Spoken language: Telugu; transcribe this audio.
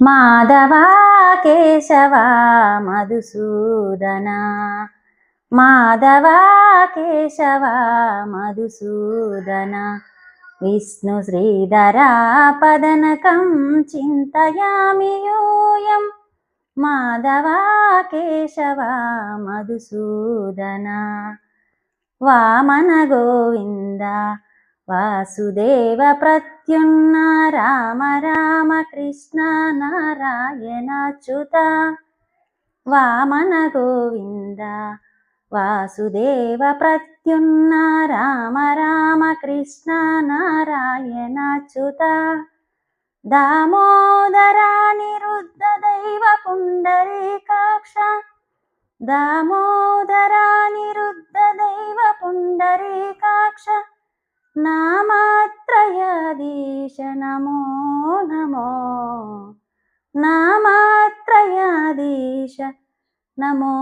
మాధవా కేశవా మధుసూదనా, మాధవా కేశవా మధుసూదనా, విష్ణు శ్రీధరా పదనకం చింతయామి యూయం, మాధవా కేశవా మధుసూదనా. వామన గోవింద వాసుదేవ ప్రత్యున్న రామ రామ కృష్ణ నారాయణాచ్యుత, వామన గోవింద వాసుదేవ ప్రత్యున్న రామ రామ కృష్ణ నారాయణాచ్యుత, దామోదరా నిరుద్ధ దైవ పుండరీకాక్ష, దామోదరా నిరుద్ధ దైవ పుండరీకాక్ష, నామాత్రయాధీశ నమో నమో, నామాత్రయాధీశ నమో